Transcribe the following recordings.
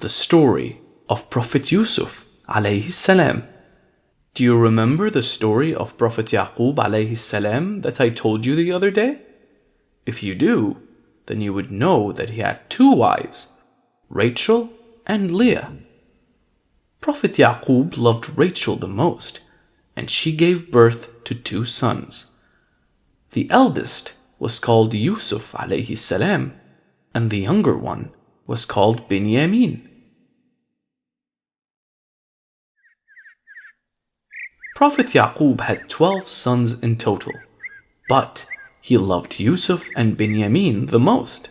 the story of Prophet Yusuf alayhi salam. Do you remember the story of Prophet Yaqub alayhi salam that I told you the other day? If you do, then you would know that he had two wives, Rachel and Leah. Prophet Yaqub loved Rachel the most, and she gave birth to two sons. The eldest was called Yusuf alayhi salam, and the younger one was called Binyamin. Prophet Yaqub had 12 sons in total, but he loved Yusuf and Binyamin the most.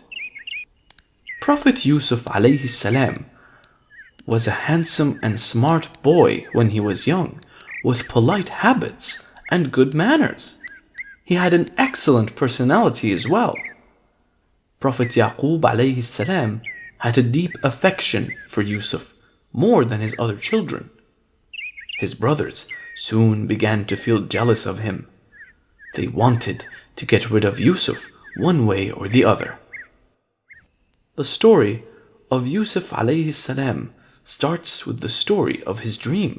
Prophet Yusuf alayhi salam was a handsome and smart boy when he was young, with polite habits and good manners. He had an excellent personality as well. Prophet Yaqub alayhi salam had a deep affection for Yusuf, more than his other children. His brothers soon began to feel jealous of him. They wanted to get rid of Yusuf one way or the other. The story of Yusuf alayhi salam starts with the story of his dream.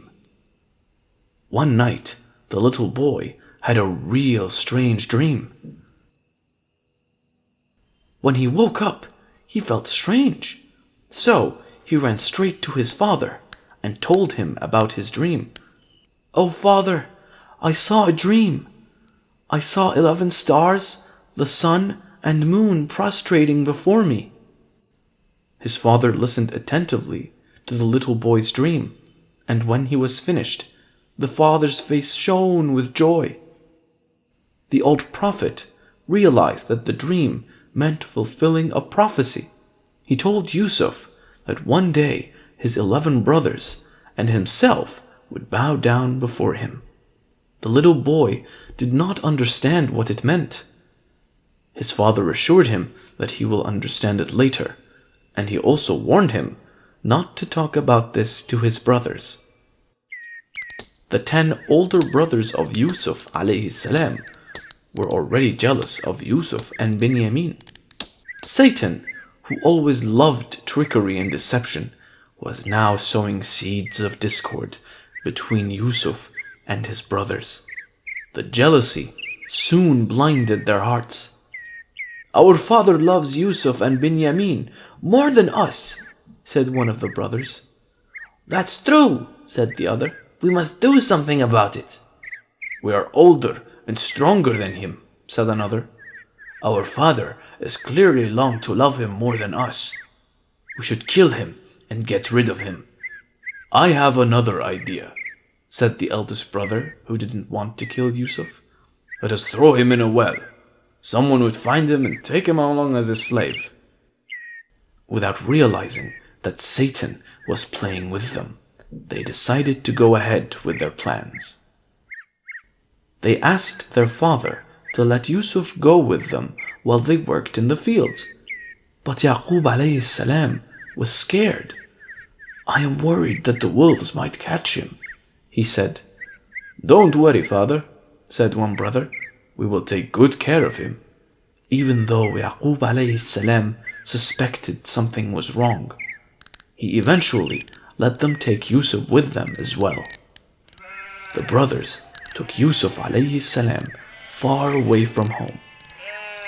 One night, the little boy had a real strange dream. When he woke up, he felt strange. So he ran straight to his father and told him about his dream. "Oh, father, I saw a dream. I saw 11 stars, the sun and moon prostrating before me." His father listened attentively to the little boy's dream, and when he was finished, the father's face shone with joy. The old prophet realized that the dream meant fulfilling a prophecy. He told Yusuf that one day his 11 brothers and himself would bow down before him. The little boy did not understand what it meant. His father assured him that he will understand it later, and he also warned him not to talk about this to his brothers. The 10 older brothers of Yusuf alayhi salam were already jealous of Yusuf and Binyamin. Satan, who always loved trickery and deception, was now sowing seeds of discord between Yusuf and his brothers. The jealousy soon blinded their hearts. "Our father loves Yusuf and Binyamin more than us," said one of the brothers. "That's true," said the other. "We must do something about it." "We are older and stronger than him," said another. "Our father is clearly long to love him more than us. We should kill him and get rid of him." "I have another idea," said the eldest brother, who didn't want to kill Yusuf. "Let us throw him in a well. Someone would find him and take him along as a slave." Without realizing that Satan was playing with them, they decided to go ahead with their plans. They asked their father to let Yusuf go with them while they worked in the fields. But Yaqub alayhi salam was scared. "I am worried that the wolves might catch him," he said. "Don't worry, father," said one brother. "We will take good care of him." Even though Yaqub alayhi salam suspected something was wrong, he eventually let them take Yusuf with them as well. The brothers took Yusuf alayhi salam far away from home.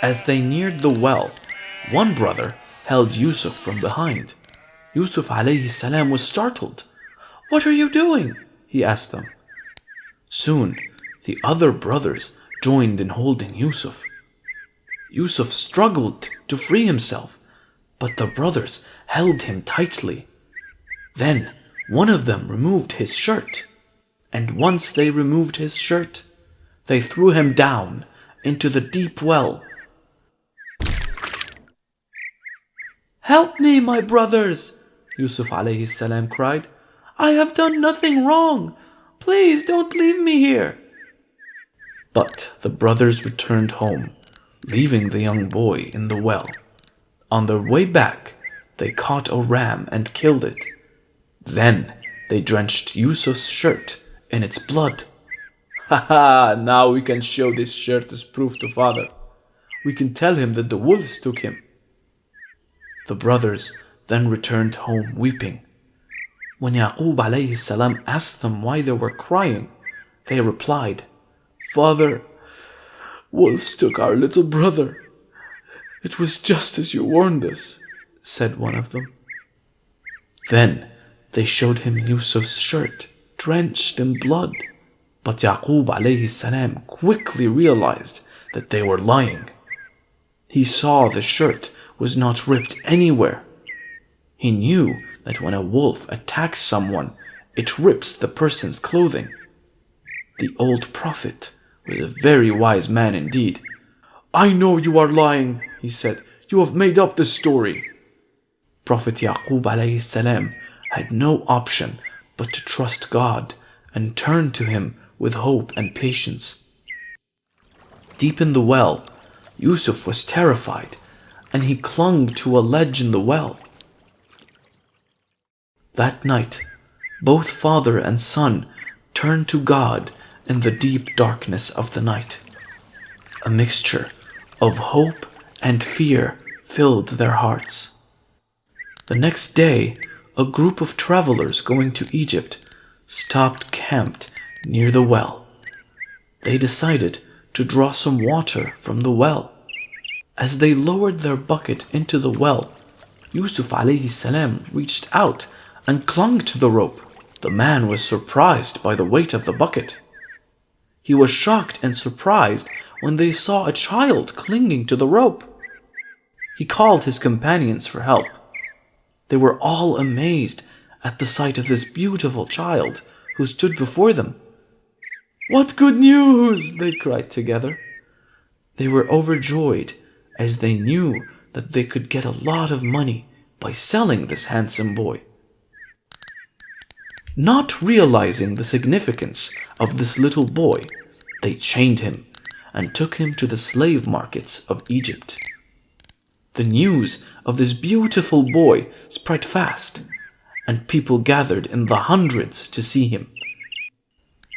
As they neared the well, one brother held Yusuf from behind. Yusuf alayhi salam was startled. "What are you doing?" he asked them. Soon, the other brothers joined in holding Yusuf. Yusuf struggled to free himself, but the brothers held him tightly. Then one of them removed his shirt, and once they removed his shirt, they threw him down into the deep well. "Help me, my brothers!" Yusuf alayhi salam cried. "I have done nothing wrong. Please don't leave me here." But the brothers returned home, leaving the young boy in the well. On their way back, they caught a ram and killed it. Then they drenched Yusuf's shirt in its blood. "Ha ha! Now we can show this shirt as proof to father. We can tell him that the wolves took him." The brothers then returned home weeping. When Yaqub alayhi salam asked them why they were crying, they replied, "Father, wolves took our little brother. It was just as you warned us," said one of them. Then they showed him Yusuf's shirt, drenched in blood. But Yaqub alayhi salam quickly realized that they were lying. He saw the shirt was not ripped anywhere. He knew that when a wolf attacks someone, it rips the person's clothing. The old prophet was a very wise man indeed. "I know you are lying," he said. "You have made up this story." Prophet Yaqub alayhi salam had no option but to trust God and turn to him with hope and patience. Deep in the well, Yusuf was terrified, and he clung to a ledge in the well. That night, both father and son turned to God in the deep darkness of the night. A mixture of hope and fear filled their hearts. The next day, a group of travelers going to Egypt stopped camped near the well. They decided to draw some water from the well. As they lowered their bucket into the well, Yusuf alayhi salam reached out and clung to the rope. The man was surprised by the weight of the bucket. He was shocked and surprised when they saw a child clinging to the rope. He called his companions for help. They were all amazed at the sight of this beautiful child who stood before them. "What good news!" they cried together. They were overjoyed as they knew that they could get a lot of money by selling this handsome boy. Not realizing the significance of this little boy, they chained him and took him to the slave markets of Egypt. The news of this beautiful boy spread fast, and people gathered in the hundreds to see him.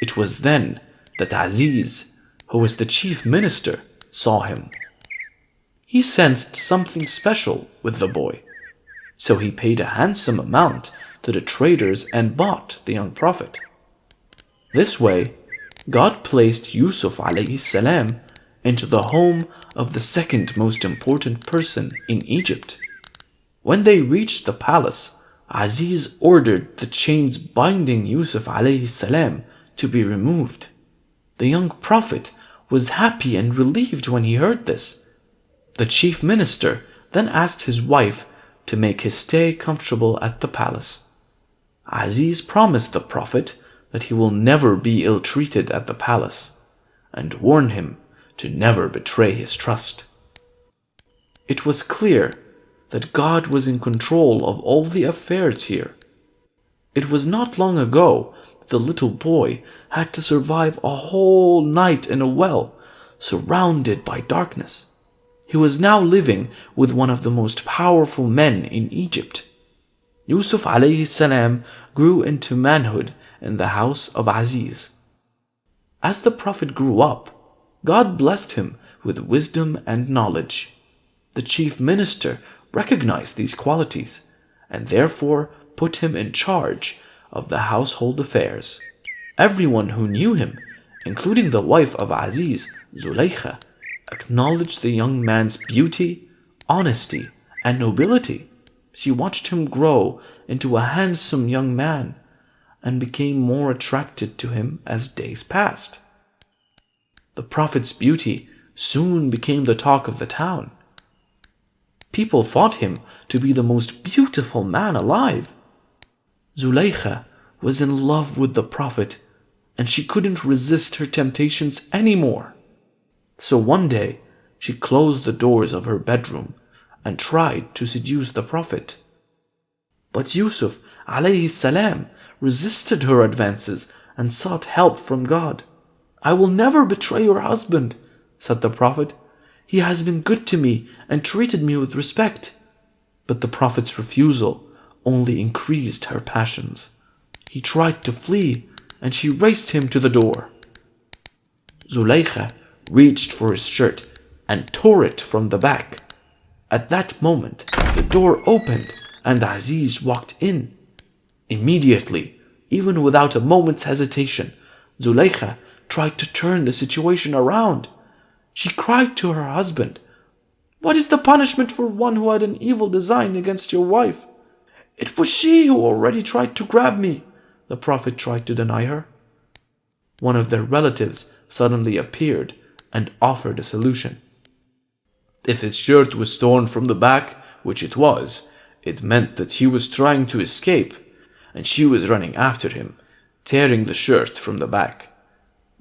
It was then that Aziz, who was the chief minister, saw him. He sensed something special with the boy, so he paid a handsome amount to the traders and bought the young prophet. This way, God placed Yusuf alayhi salam into the home of the second most important person in Egypt. When they reached the palace, Aziz ordered the chains binding Yusuf alayhi salam to be removed. The young prophet was happy and relieved when he heard this. The chief minister then asked his wife to make his stay comfortable at the palace. Aziz promised the prophet that he will never be ill-treated at the palace, and warned him to never betray his trust. It was clear that God was in control of all the affairs here. It was not long ago that the little boy had to survive a whole night in a well, surrounded by darkness. He was now living with one of the most powerful men in Egypt. Yusuf alayhi salam grew into manhood in the house of Aziz. As the prophet grew up, God blessed him with wisdom and knowledge. The chief minister recognized these qualities and therefore put him in charge of the household affairs. Everyone who knew him, including the wife of Aziz, Zulaykha, acknowledged the young man's beauty, honesty, and nobility. She watched him grow into a handsome young man and became more attracted to him as days passed. The prophet's beauty soon became the talk of the town. People thought him to be the most beautiful man alive. Zulaykha was in love with the prophet, and she couldn't resist her temptations anymore. So one day, she closed the doors of her bedroom and tried to seduce the prophet. But Yusuf alayhi salam resisted her advances and sought help from God. "I will never betray your husband," said the prophet. "He has been good to me and treated me with respect." But the prophet's refusal only increased her passions. He tried to flee, and she raced him to the door. Zulaykha reached for his shirt and tore it from the back. At that moment, the door opened and Aziz walked in. Immediately, even without a moment's hesitation, Zulaykha tried to turn the situation around. She cried to her husband, "What is the punishment for one who had an evil design against your wife?" "It was she who already tried to grab me," the Prophet tried to deny her. One of their relatives suddenly appeared and offered a solution. If his shirt was torn from the back, which it was, it meant that he was trying to escape, and she was running after him, tearing the shirt from the back.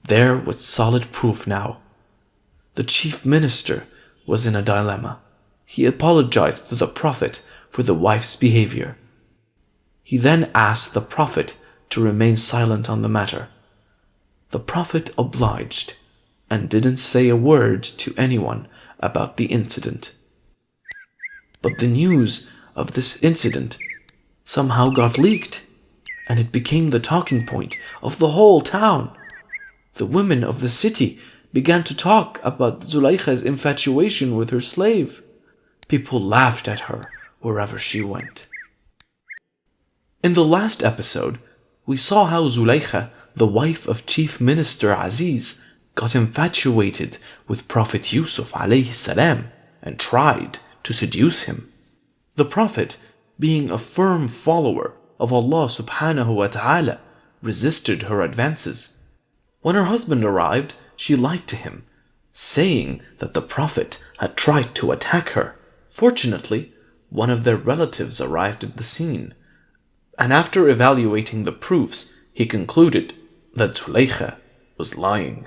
There was solid proof now. The chief minister was in a dilemma. He apologized to the Prophet for the wife's behavior. He then asked the Prophet to remain silent on the matter. The Prophet obliged and didn't say a word to anyone about the incident. But the news of this incident somehow got leaked, and it became the talking point of the whole town. The women of the city began to talk about Zulaykha's infatuation with her slave. People laughed at her wherever she went. In the last episode, we saw how Zulaykha, the wife of Chief Minister Aziz, got infatuated with Prophet Yusuf alayhi salam and tried to seduce him. The Prophet, being a firm follower of Allah subhanahu wa ta'ala, resisted her advances. When her husband arrived, she lied to him, saying that the Prophet had tried to attack her. Fortunately, one of their relatives arrived at the scene, and after evaluating the proofs, he concluded that Zulaykha was lying.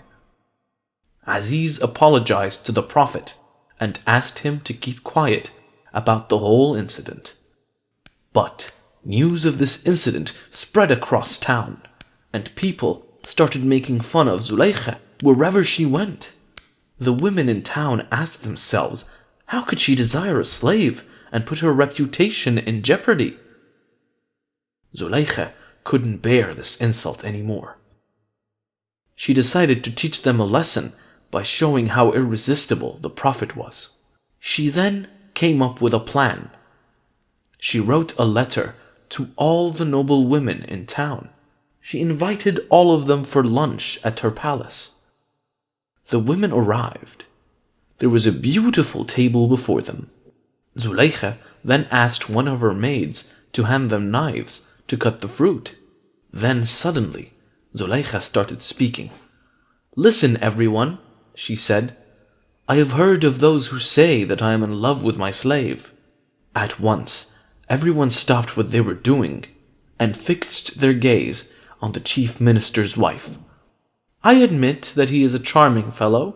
Aziz apologized to the Prophet and asked him to keep quiet about the whole incident. But news of this incident spread across town, and people started making fun of Zulaykha wherever she went. The women in town asked themselves, how could she desire a slave and put her reputation in jeopardy? Zulaykha couldn't bear this insult anymore. She decided to teach them a lesson by showing how irresistible the Prophet was. She then came up with a plan. She wrote a letter to all the noble women in town. She invited all of them for lunch at her palace. The women arrived. There was a beautiful table before them. Zulaykha then asked one of her maids to hand them knives to cut the fruit. Then suddenly, Zulaykha started speaking. "Listen, everyone," she said. "I have heard of those who say that I am in love with my slave." At once, everyone stopped what they were doing and fixed their gaze on the chief minister's wife. "I admit that he is a charming fellow.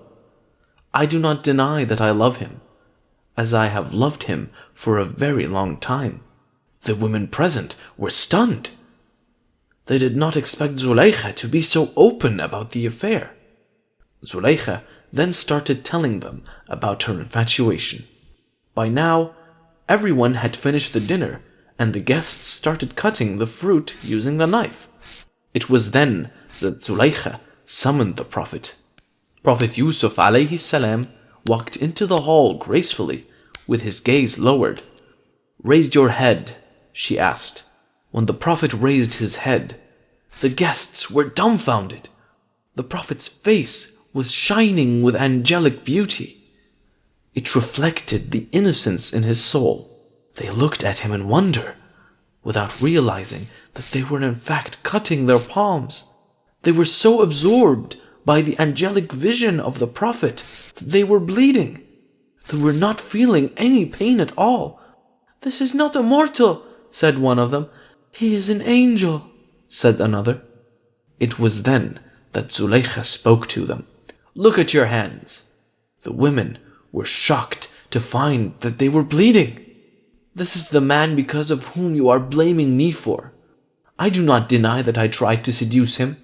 I do not deny that I love him, as I have loved him for a very long time." The women present were stunned. They did not expect Zulaykha to be so open about the affair. Zulaykha then started telling them about her infatuation. By now, everyone had finished the dinner, and the guests started cutting the fruit using the knife. It was then that Zulaykha summoned the Prophet. Prophet Yusuf alayhi salam walked into the hall gracefully, with his gaze lowered. "Raise your head," she asked. When the Prophet raised his head, the guests were dumbfounded. The Prophet's face was shining with angelic beauty. It reflected the innocence in his soul. They looked at him in wonder, without realizing that they were in fact cutting their palms. They were so absorbed by the angelic vision of the Prophet that they were bleeding. They were not feeling any pain at all. "This is not a mortal," said one of them. "He is an angel," said another. It was then that Zulaykha spoke to them. "Look at your hands." The women were shocked to find that they were bleeding. "This is the man because of whom you are blaming me for. I do not deny that I tried to seduce him.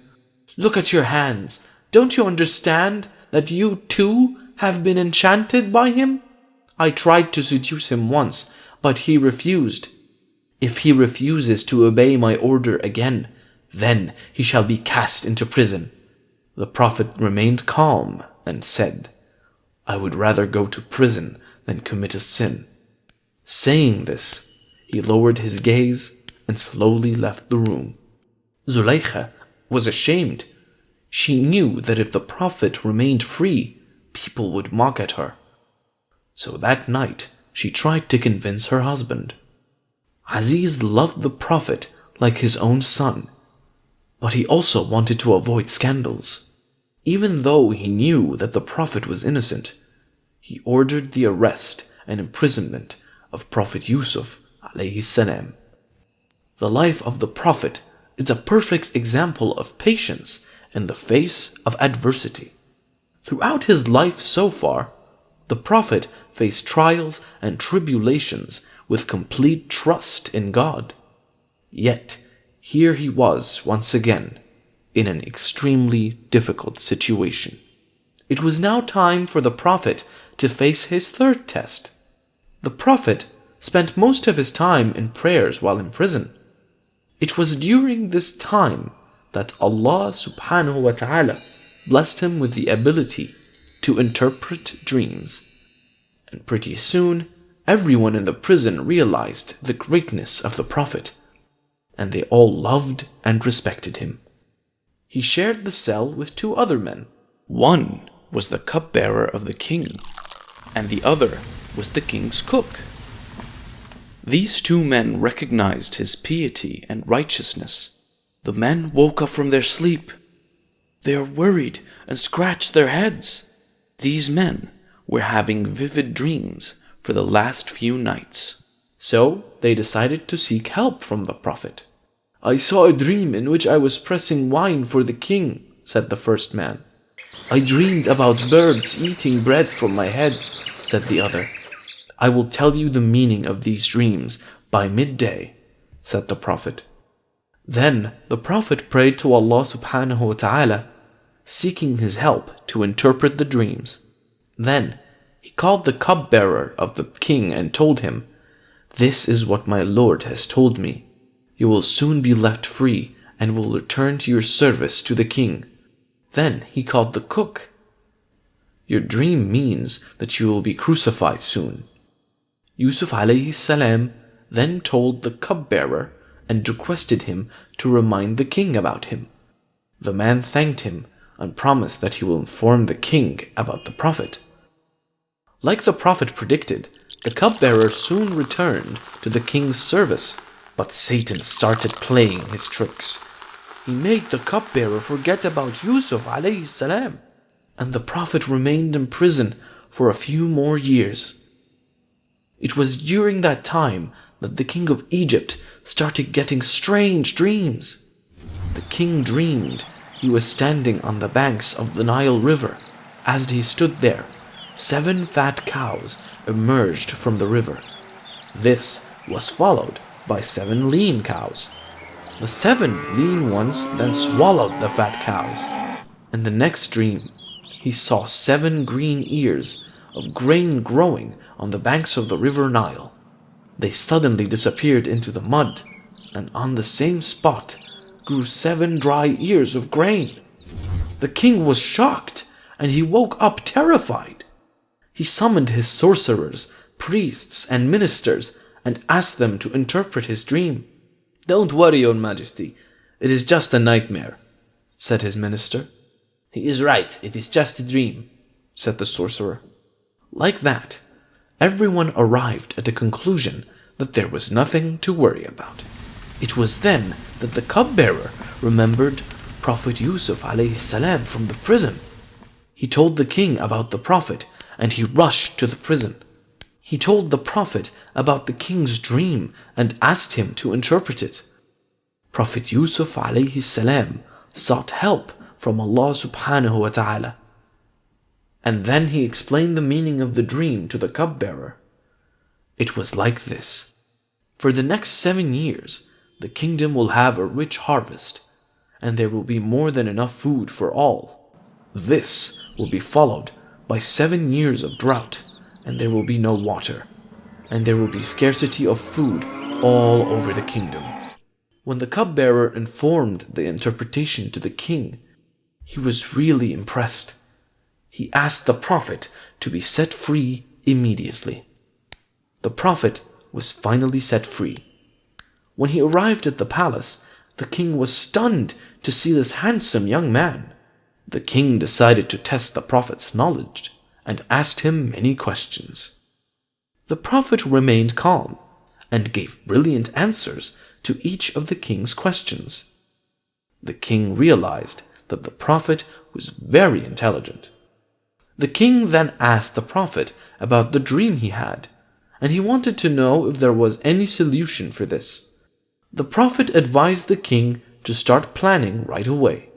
Look at your hands. Don't you understand that you too have been enchanted by him? I tried to seduce him once, but he refused. If he refuses to obey my order again, then he shall be cast into prison." The Prophet remained calm and said, "I would rather go to prison than commit a sin." Saying this, He lowered his gaze and slowly left the room. Zulaykha was ashamed. She knew that if the Prophet remained free, people would mock at her. So that night, she tried to convince her husband. Aziz loved the Prophet like his own son, but he also wanted to avoid scandals. Even though he knew that the Prophet was innocent, he ordered the arrest and imprisonment of Prophet Yusuf alayhi salam. The life of the Prophet is a perfect example of patience in the face of adversity. Throughout his life so far, the Prophet faced trials and tribulations with complete trust in God. Yet, here he was once again in an extremely difficult situation. It was now time for the Prophet to face his third test. The Prophet spent most of his time in prayers while in prison. It was during this time that Allah subhanahu wa ta'ala blessed him with the ability to interpret dreams. And pretty soon, everyone in the prison realized the greatness of the Prophet, and they all loved and respected him. He shared the cell with two other men. One was the cupbearer of the king, and the other was the king's cook. These two men recognized his piety and righteousness. The men woke up from their sleep. They are worried and scratched their heads. These men were having vivid dreams for the last few nights. So they decided to seek help from the Prophet. "I saw a dream in which I was pressing wine for the king," said the first man. "I dreamed about birds eating bread from my head," said the other. "I will tell you the meaning of these dreams by midday," said the Prophet. Then the Prophet prayed to Allah subhanahu wa ta'ala, seeking his help to interpret the dreams. Then he called the cupbearer of the king and told him, "This is what my Lord has told me. You will soon be left free and will return to your service to the king." Then he called the cook. "Your dream means that you will be crucified soon." Yusuf alayhi salam then told the cupbearer and requested him to remind the king about him. The man thanked him and promised that he will inform the king about the Prophet. Like the Prophet predicted, the cupbearer soon returned to the king's service, but Satan started playing his tricks. He made the cupbearer forget about Yusuf alayhi salam, and the Prophet remained in prison for a few more years. It was during that time that the king of Egypt started getting strange dreams. The king dreamed he was standing on the banks of the Nile River. As he stood there, 7 fat cows emerged from the river. This was followed by 7 lean cows. The 7 lean ones then swallowed the fat cows. In the next dream, he saw 7 green ears of grain growing on the banks of the river Nile. They suddenly disappeared into the mud, and on the same spot grew 7 dry ears of grain. The king was shocked, and he woke up terrified. He summoned his sorcerers, priests, and ministers, and asked them to interpret his dream. "Don't worry, Your Majesty, it is just a nightmare," said his minister. "He is right, it is just a dream," said the sorcerer. Like that, everyone arrived at the conclusion that there was nothing to worry about. It was then that the cupbearer remembered Prophet Yusuf alayhi salam from the prison. He told the king about the Prophet, and he rushed to the prison. He told the Prophet about the king's dream and asked him to interpret it. Prophet Yusuf alayhi salam sought help from Allah subhanahu wa ta'ala. And then he explained the meaning of the dream to the cupbearer. It was like this. For the next 7 years, the kingdom will have a rich harvest, and there will be more than enough food for all. This will be followed by 7 years of drought, and there will be no water, and there will be scarcity of food all over the kingdom. When the cupbearer informed the interpretation to the king, he was really impressed. He asked the Prophet to be set free immediately. The Prophet was finally set free. When he arrived at the palace, the king was stunned to see this handsome young man. The king decided to test the Prophet's knowledge and asked him many questions. The Prophet remained calm and gave brilliant answers to each of the king's questions. The king realized that the Prophet was very intelligent. The king then asked the Prophet about the dream he had, and he wanted to know if there was any solution for this. The Prophet advised the king to start planning right away.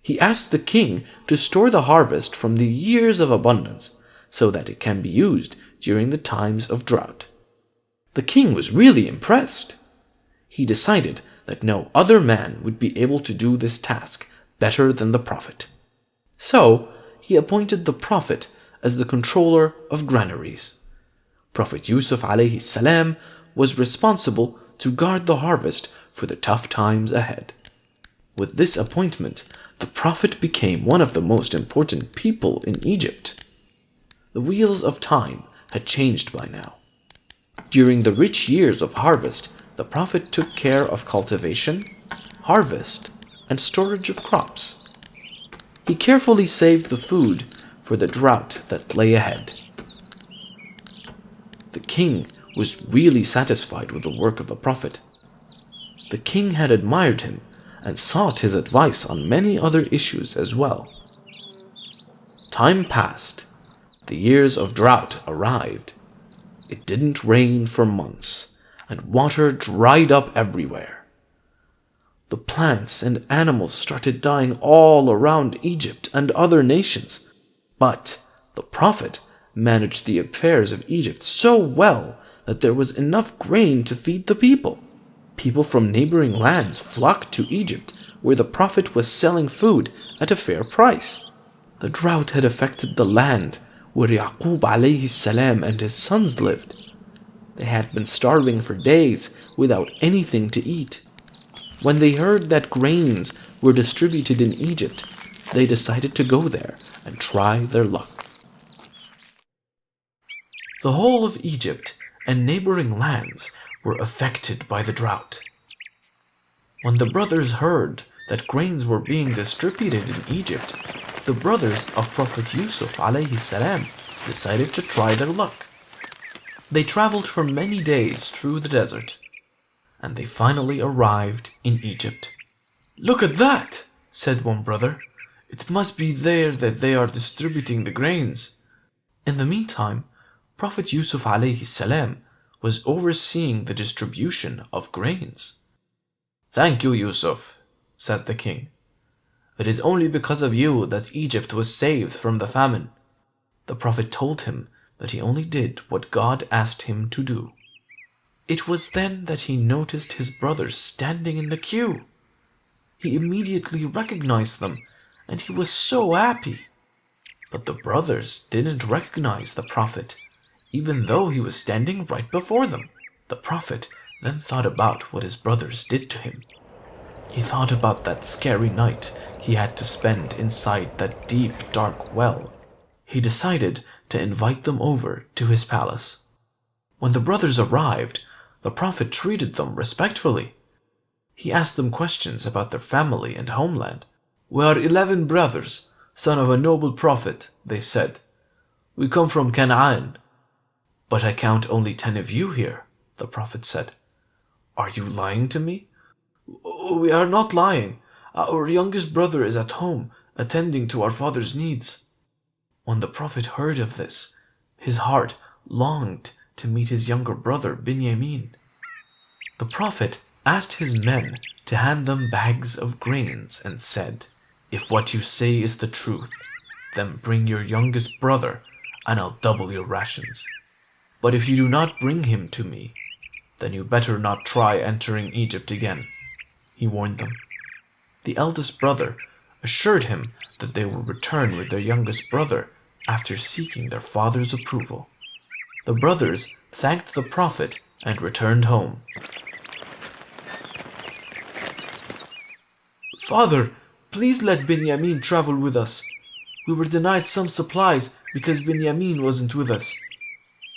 He asked the king to store the harvest from the years of abundance so that it can be used during the times of drought. The king was really impressed. He decided that no other man would be able to do this task better than the Prophet. So, he appointed the Prophet as the controller of granaries. Prophet Yusuf alayhi salam was responsible to guard the harvest for the tough times ahead. With this appointment, the Prophet became one of the most important people in Egypt. The wheels of time had changed by now. During the rich years of harvest, the Prophet took care of cultivation, harvest, and storage of crops. He carefully saved the food for the drought that lay ahead. The king was really satisfied with the work of the Prophet. The king had admired him and sought his advice on many other issues as well. Time passed. The years of drought arrived. It didn't rain for months, and water dried up everywhere. The plants and animals started dying all around Egypt and other nations. But the Prophet managed the affairs of Egypt so well that there was enough grain to feed the people. People from neighboring lands flocked to Egypt, where the Prophet was selling food at a fair price. The drought had affected the land where Yaqub alayhi salam and his sons lived. They had been starving for days without anything to eat. When they heard that grains were distributed in Egypt, they decided to go there and try their luck. The whole of Egypt and neighboring lands were affected by the drought. When the brothers heard that grains were being distributed in Egypt, the brothers of Prophet Yusuf alayhi salam decided to try their luck. They traveled for many days through the desert, and they finally arrived in Egypt. "Look at that," said one brother. "It must be there that they are distributing the grains." In the meantime, Prophet Yusuf alayhi salam was overseeing the distribution of grains. "Thank you, Yusuf," said the king. "It is only because of you that Egypt was saved from the famine." The Prophet told him that he only did what God asked him to do. It was then that he noticed his brothers standing in the queue. He immediately recognized them, and he was so happy. But the brothers didn't recognize the Prophet, even though he was standing right before them. The Prophet then thought about what his brothers did to him. He thought about that scary night he had to spend inside that deep, dark well. He decided to invite them over to his palace. When the brothers arrived, the Prophet treated them respectfully. He asked them questions about their family and homeland. "We are 11 brothers, son of a noble prophet," they said. "We come from Canaan." "But I count only 10 of you here," the Prophet said. "Are you lying to me?" "We are not lying. Our youngest brother is at home, attending to our father's needs." When the Prophet heard of this, his heart longed to meet his younger brother Binyamin. The Prophet asked his men to hand them bags of grains and said, "If what you say is the truth, then bring your youngest brother and I'll double your rations. But if you do not bring him to me, then you better not try entering Egypt again," he warned them. The eldest brother assured him that they will return with their youngest brother after seeking their father's approval. The brothers thanked the Prophet and returned home. "Father, please let Binyamin travel with us. We were denied some supplies because Binyamin wasn't with us.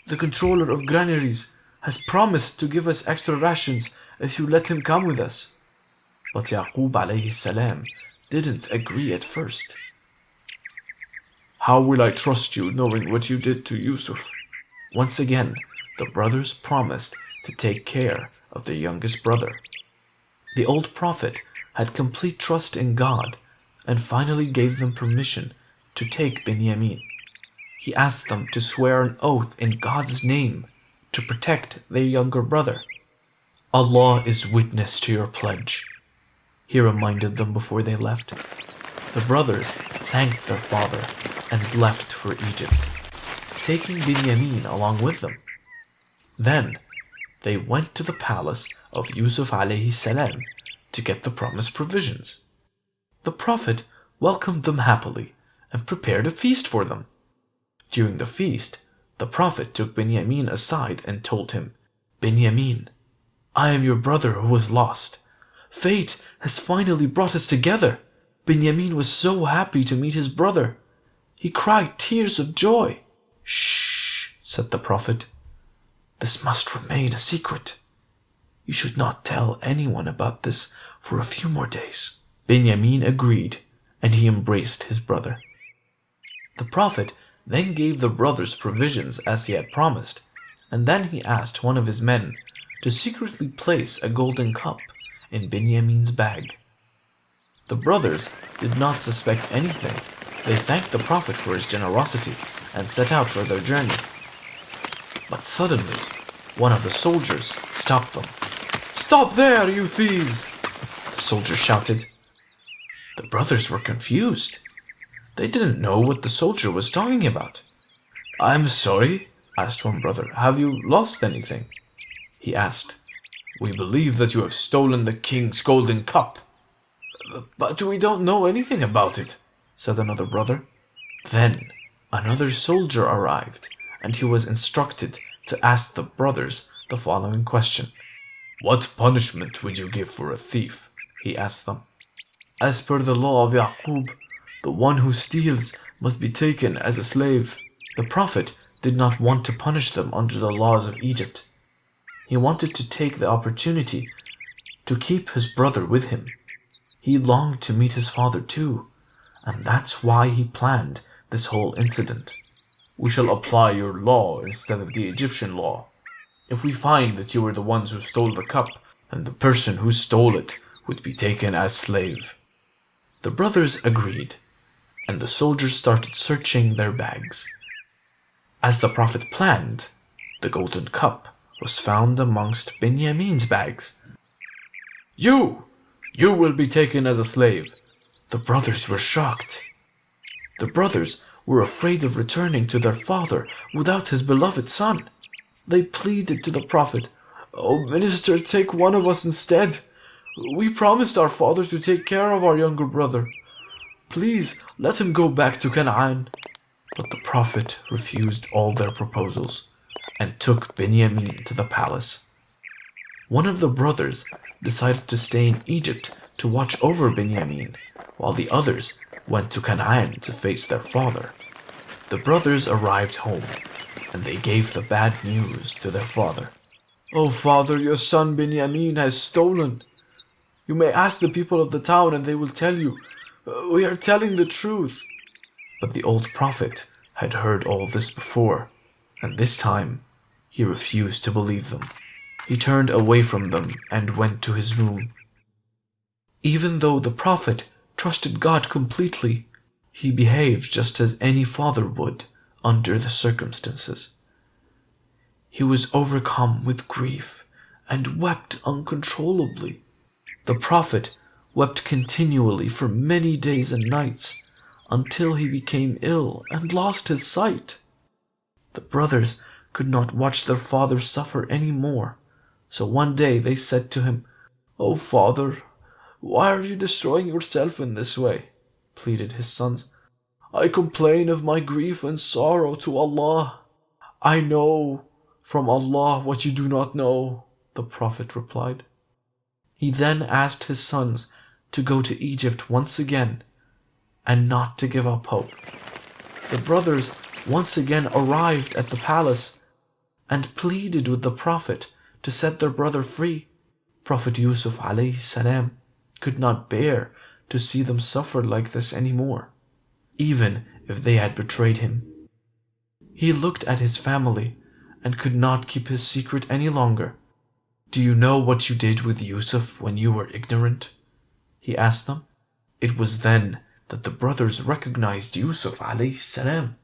The controller of granaries has promised to give us extra rations if you let him come with us." But Yaqub alayhi salam didn't agree at first. "How will I trust you knowing what you did to Yusuf?" Once again, the brothers promised to take care of their youngest brother. The old prophet had complete trust in God and finally gave them permission to take Binyamin. He asked them to swear an oath in God's name to protect their younger brother. "Allah is witness to your pledge," he reminded them before they left. The brothers thanked their father and left for Egypt, taking Binyamin along with them. Then they went to the palace of Yusuf alayhi salam to get the promised provisions. The Prophet welcomed them happily and prepared a feast for them. During the feast, the Prophet took Binyamin aside and told him, "Binyamin, I am your brother who was lost. Fate has finally brought us together." Binyamin was so happy to meet his brother. He cried tears of joy. "Shh," said the Prophet. "This must remain a secret. You should not tell anyone about this for a few more days." Binyamin agreed, and he embraced his brother. The Prophet then gave the brothers provisions as he had promised, and then he asked one of his men to secretly place a golden cup in Binyamin's bag. The brothers did not suspect anything. They thanked the Prophet for his generosity and set out for their journey. But suddenly, one of the soldiers stopped them. "Stop there, you thieves!" the soldier shouted. The brothers were confused. They didn't know what the soldier was talking about. "I'm sorry," asked one brother. "Have you lost anything?" He asked. "We believe that you have stolen the king's golden cup." "But we don't know anything about it," said another brother. Then another soldier arrived, and he was instructed to ask the brothers the following question. "What punishment would you give for a thief?" he asked them. "As per the law of Yaqub, the one who steals must be taken as a slave." The Prophet did not want to punish them under the laws of Egypt. He wanted to take the opportunity to keep his brother with him. He longed to meet his father too, and that's why he planned this whole incident. "We shall apply your law instead of the Egyptian law. If we find that you were the ones who stole the cup, then the person who stole it would be taken as slave." The brothers agreed, and the soldiers started searching their bags. As the Prophet planned, the golden cup was found amongst Binyamin's bags. You will be taken as a slave." The brothers were shocked. The brothers were afraid of returning to their father without his beloved son. They pleaded to the Prophet, "Oh, Minister, take one of us instead. We promised our father to take care of our younger brother. Please let him go back to Canaan." But the Prophet refused all their proposals and took Binyamin to the palace. One of the brothers decided to stay in Egypt to watch over Binyamin, while the others went to Canaan to face their father. The brothers arrived home, and they gave the bad news to their father. "Oh, father, your son Binyamin has stolen. You may ask the people of the town and they will tell you. We are telling the truth." But the old prophet had heard all this before, and this time he refused to believe them. He turned away from them and went to his room. Even though the Prophet trusted God completely, he behaved just as any father would under the circumstances. He was overcome with grief and wept uncontrollably. The Prophet wept continually for many days and nights until he became ill and lost his sight. The brothers could not watch their father suffer any more, so one day they said to him, "Oh, father, why are you destroying yourself in this way?" pleaded his sons. "I complain of my grief and sorrow to Allah." "I know from Allah what you do not know," the Prophet replied. He then asked his sons to go to Egypt once again and not to give up hope. The brothers once again arrived at the palace and pleaded with the Prophet to set their brother free. Prophet Yusuf alayhi salam could not bear to see them suffer like this anymore, even if they had betrayed him. He looked at his family and could not keep his secret any longer. "Do you know what you did with Yusuf when you were ignorant?" he asked them. It was then that the brothers recognized Yusuf alayhi salam.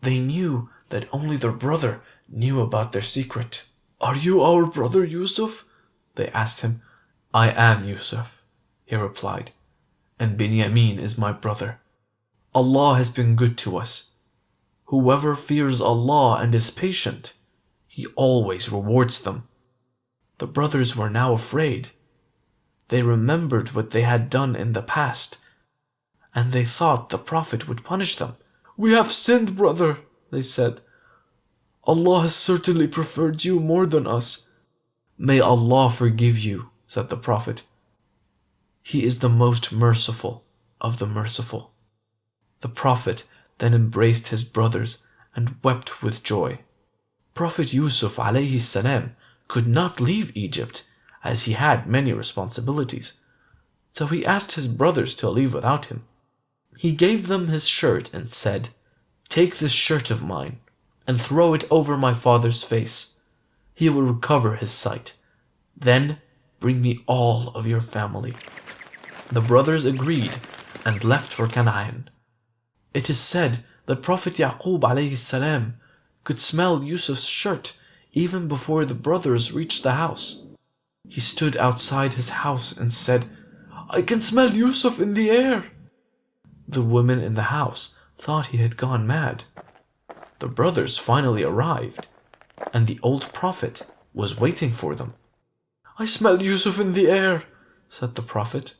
They knew that only their brother knew about their secret. "Are you our brother Yusuf?" they asked him. "I am Yusuf," he replied, "and Binyamin is my brother. Allah has been good to us. Whoever fears Allah and is patient, He always rewards them." The brothers were now afraid. They remembered what they had done in the past, and they thought the Prophet would punish them. "We have sinned, brother," they said. "Allah has certainly preferred you more than us." "May Allah forgive you," said the Prophet. "He is the most merciful of the merciful." The Prophet then embraced his brothers and wept with joy. Prophet Yusuf alayhi salam could not leave Egypt, as he had many responsibilities, so he asked his brothers to leave without him. He gave them his shirt and said, "Take this shirt of mine and throw it over my father's face. He will recover his sight. Then bring me all of your family." The brothers agreed and left for Canaan. It is said that Prophet Yaqub alayhi salam could smell Yusuf's shirt even before the brothers reached the house. He stood outside his house and said, "I can smell Yusuf in the air." The women in the house thought he had gone mad. The brothers finally arrived, and the old prophet was waiting for them. "I smell Yusuf in the air," said the prophet.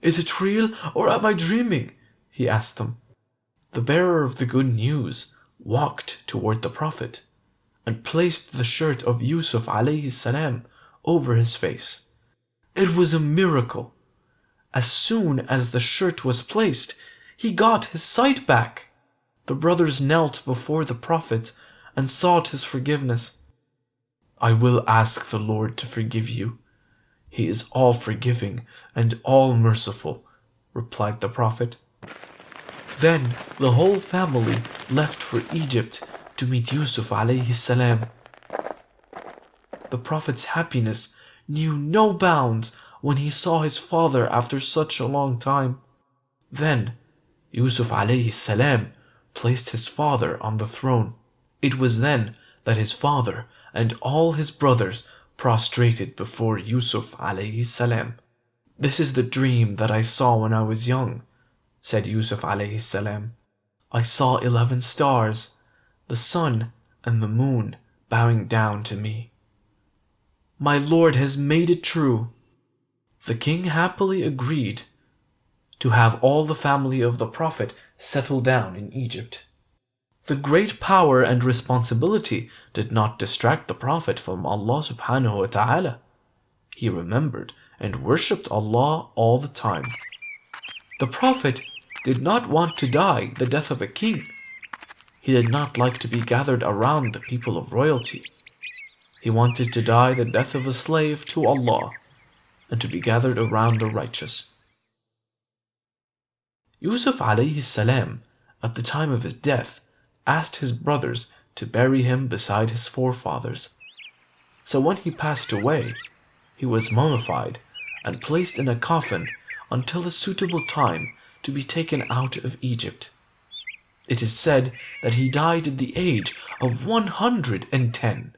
"Is it real or am I dreaming?" he asked them. The bearer of the good news walked toward the prophet and placed the shirt of Yusuf alayhi salam over his face. It was a miracle. As soon as the shirt was placed, he got his sight back. The brothers knelt before the Prophet and sought his forgiveness. "I will ask the Lord to forgive you. He is all forgiving and all merciful," replied the Prophet. Then the whole family left for Egypt to meet Yusuf alayhi salam. The Prophet's happiness knew no bounds when he saw his father after such a long time. Then Yusuf alayhi salam placed his father on the throne. It was then that his father and all his brothers prostrated before Yusuf alayhi salam. "This is the dream that I saw when I was young," said Yusuf alayhi salam. "I saw 11 stars, the sun and the moon bowing down to me. My Lord has made it true." The king happily agreed to have all the family of the Prophet settle down in Egypt. The great power and responsibility did not distract the Prophet from Allah subhanahu wa ta'ala. He remembered and worshipped Allah all the time. The Prophet did not want to die the death of a king. He did not like to be gathered around the people of royalty. He wanted to die the death of a slave to Allah and to be gathered around the righteous. Yusuf alayhi salam, at the time of his death, asked his brothers to bury him beside his forefathers. So when he passed away, he was mummified and placed in a coffin until a suitable time to be taken out of Egypt. It is said that he died at the age of 110.